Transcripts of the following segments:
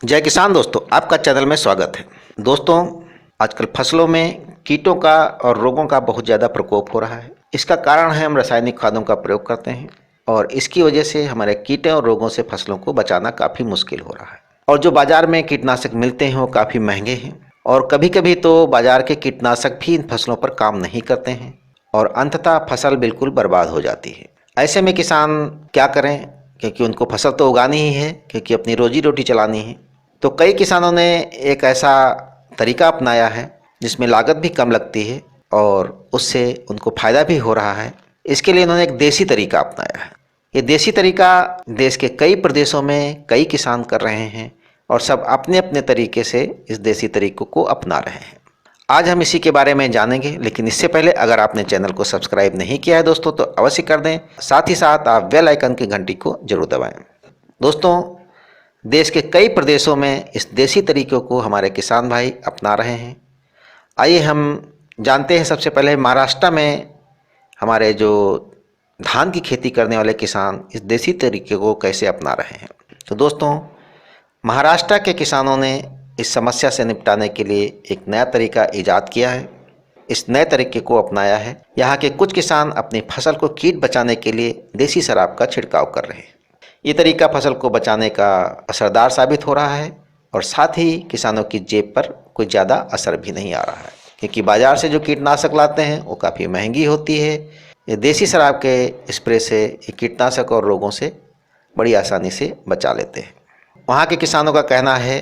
जय किसान दोस्तों, आपका चैनल में स्वागत है। दोस्तों, आजकल फसलों में कीटों का और रोगों का बहुत ज़्यादा प्रकोप हो रहा है। इसका कारण है हम रासायनिक खादों का प्रयोग करते हैं और इसकी वजह से हमारे कीटों और रोगों से फसलों को बचाना काफ़ी मुश्किल हो रहा है। और जो बाज़ार में कीटनाशक मिलते हैं वो काफ़ी महंगे हैं और कभी कभी तो बाज़ार के कीटनाशक भी इन फसलों पर काम नहीं करते हैं और अंततः फसल बिल्कुल बर्बाद हो जाती है। ऐसे में किसान क्या करें, क्योंकि उनको फसल तो उगानी ही है, क्योंकि अपनी रोजी रोटी चलानी है। तो कई किसानों ने एक ऐसा तरीका अपनाया है जिसमें लागत भी कम लगती है और उससे उनको फ़ायदा भी हो रहा है। इसके लिए इन्होंने एक देसी तरीका अपनाया है। ये देसी तरीका देश के कई प्रदेशों में कई किसान कर रहे हैं और सब अपने अपने तरीके से इस देसी तरीकों को अपना रहे हैं। आज हम इसी के बारे में जानेंगे, लेकिन इससे पहले अगर आपने चैनल को सब्सक्राइब नहीं किया है दोस्तों तो अवश्य कर दें। साथ ही साथ आप बेल आइकन की घंटी को जरूर दबाएं। दोस्तों, देश के कई प्रदेशों में इस देसी तरीकों को हमारे किसान भाई अपना रहे हैं। आइए हम जानते हैं। सबसे पहले महाराष्ट्र में हमारे जो धान की खेती करने वाले किसान इस देसी तरीके को कैसे अपना रहे हैं। तो दोस्तों, महाराष्ट्र के किसानों ने इस समस्या से निपटाने के लिए एक नया तरीका ईजाद किया है। इस नए तरीके को अपनाया है। यहाँ के कुछ किसान अपनी फसल को कीट बचाने के लिए देसी शराब का छिड़काव कर रहे हैं। ये तरीका फसल को बचाने का असरदार साबित हो रहा है और साथ ही किसानों की जेब पर कोई ज़्यादा असर भी नहीं आ रहा है, क्योंकि बाज़ार से जो कीटनाशक लाते हैं वो काफ़ी महंगी होती है। ये देसी शराब के स्प्रे से ये कीटनाशक और रोगों से बड़ी आसानी से बचा लेते हैं। वहाँ के किसानों का कहना है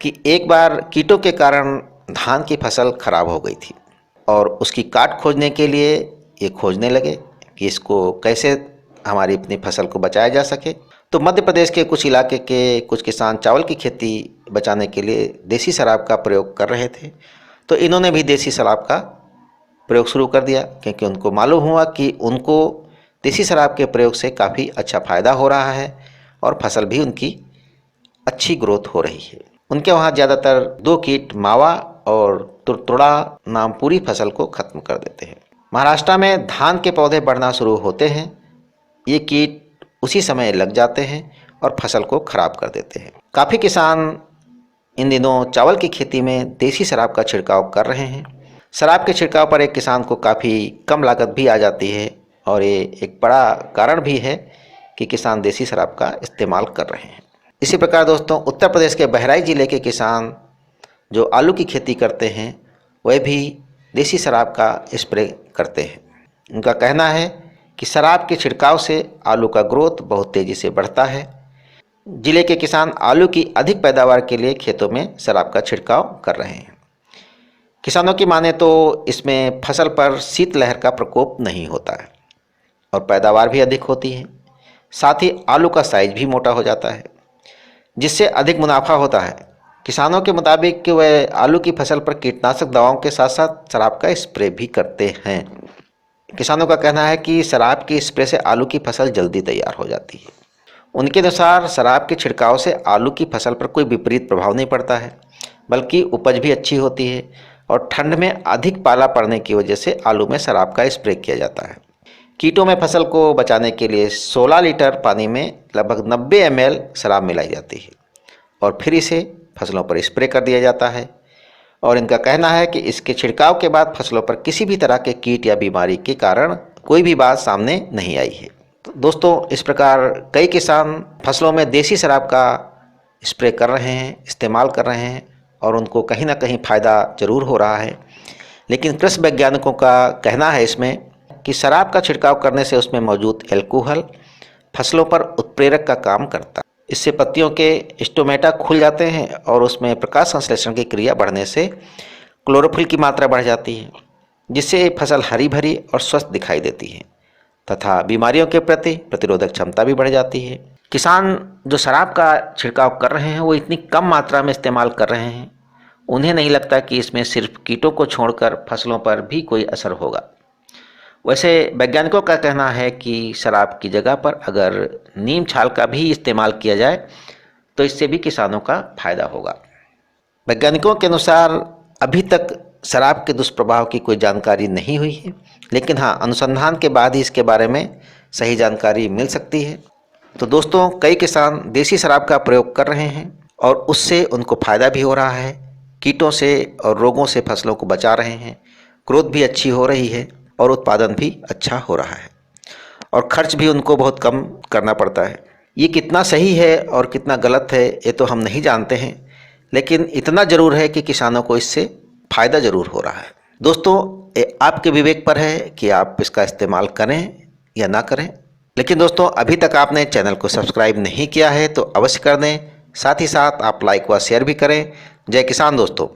कि एक बार कीटों के कारण धान की फसल खराब हो गई थी और उसकी काट खोजने के लिए ये खोजने लगे कि इसको कैसे हमारी अपनी फसल को बचाया जा सके। तो मध्य प्रदेश के कुछ इलाके के कुछ किसान चावल की खेती बचाने के लिए देसी शराब का प्रयोग कर रहे थे। तो इन्होंने भी देसी शराब का प्रयोग शुरू कर दिया, क्योंकि उनको मालूम हुआ कि उनको देसी शराब के प्रयोग से काफ़ी अच्छा फ़ायदा हो रहा है और फसल भी उनकी अच्छी ग्रोथ हो रही है। उनके वहाँ ज़्यादातर दो कीट मावा और तुरतुड़ा नाम पूरी फसल को ख़त्म कर देते हैं। महाराष्ट्र में धान के पौधे बढ़ना शुरू होते हैं, ये कीट उसी समय लग जाते हैं और फसल को खराब कर देते हैं। काफ़ी किसान इन दिनों चावल की खेती में देसी शराब का छिड़काव कर रहे हैं। शराब के छिड़काव पर एक किसान को काफ़ी कम लागत भी आ जाती है और ये एक बड़ा कारण भी है कि किसान देसी शराब का इस्तेमाल कर रहे हैं। इसी प्रकार दोस्तों, उत्तर प्रदेश के बहराइच जिले के किसान जो आलू की खेती करते हैं वह भी देसी शराब का स्प्रे करते हैं। उनका कहना है कि शराब के छिड़काव से आलू का ग्रोथ बहुत तेज़ी से बढ़ता है। जिले के किसान आलू की अधिक पैदावार के लिए खेतों में शराब का छिड़काव कर रहे हैं। किसानों की माने तो इसमें फसल पर शीतलहर का प्रकोप नहीं होता है और पैदावार भी अधिक होती है। साथ ही आलू का साइज भी मोटा हो जाता है, जिससे अधिक मुनाफा होता है। किसानों के मुताबिक कि वह आलू की फसल पर कीटनाशक दवाओं के साथ साथ शराब का स्प्रे भी करते हैं। किसानों का कहना है कि शराब के स्प्रे से आलू की फसल जल्दी तैयार हो जाती है। उनके अनुसार शराब के छिड़काव से आलू की फसल पर कोई विपरीत प्रभाव नहीं पड़ता है, बल्कि उपज भी अच्छी होती है और ठंड में अधिक पाला पड़ने की वजह से आलू में शराब का स्प्रे किया जाता है। कीटों में फसल को बचाने के लिए 16 लीटर पानी में लगभग 90 ml शराब मिलाई जाती है और फिर इसे फसलों पर स्प्रे कर दिया जाता है। और इनका कहना है कि इसके छिड़काव के बाद फसलों पर किसी भी तरह के कीट या बीमारी के कारण कोई भी बात सामने नहीं आई है। तो दोस्तों, इस प्रकार कई किसान फसलों में देसी शराब का स्प्रे कर रहे हैं, इस्तेमाल कर रहे हैं और उनको कहीं ना कहीं फ़ायदा ज़रूर हो रहा है। लेकिन कृषि वैज्ञानिकों का कहना है इसमें कि शराब का छिड़काव करने से उसमें मौजूद एल्कोहल फसलों पर उत्प्रेरक का काम करता है। इससे पत्तियों के स्टोमेटा खुल जाते हैं और उसमें प्रकाश संश्लेषण की क्रिया बढ़ने से क्लोरोफिल की मात्रा बढ़ जाती है, जिससे फसल हरी भरी और स्वस्थ दिखाई देती है तथा बीमारियों के प्रति प्रतिरोधक क्षमता भी बढ़ जाती है। किसान जो शराब का छिड़काव कर रहे हैं वो इतनी कम मात्रा में इस्तेमाल कर रहे हैं, उन्हें नहीं लगता कि इसमें सिर्फ कीटों को छोड़कर फसलों पर भी कोई असर होगा। वैसे वैज्ञानिकों का कहना है कि शराब की जगह पर अगर नीम छाल का भी इस्तेमाल किया जाए तो इससे भी किसानों का फायदा होगा। वैज्ञानिकों के अनुसार अभी तक शराब के दुष्प्रभाव की कोई जानकारी नहीं हुई है, लेकिन हाँ, अनुसंधान के बाद ही इसके बारे में सही जानकारी मिल सकती है। तो दोस्तों, कई किसान देसी शराब का प्रयोग कर रहे हैं और उससे उनको फ़ायदा भी हो रहा है, कीटों से और रोगों से फसलों को बचा रहे हैं, ग्रोथ भी अच्छी हो रही है और उत्पादन भी अच्छा हो रहा है और खर्च भी उनको बहुत कम करना पड़ता है। ये कितना सही है और कितना गलत है ये तो हम नहीं जानते हैं, लेकिन इतना ज़रूर है कि किसानों को इससे फ़ायदा ज़रूर हो रहा है। दोस्तों, ये आपके विवेक पर है कि आप इसका इस्तेमाल करें या ना करें। लेकिन दोस्तों, अभी तक आपने चैनल को सब्सक्राइब नहीं किया है तो अवश्य कर दें। साथ ही साथ आप लाइक व शेयर भी करें। जय किसान दोस्तों।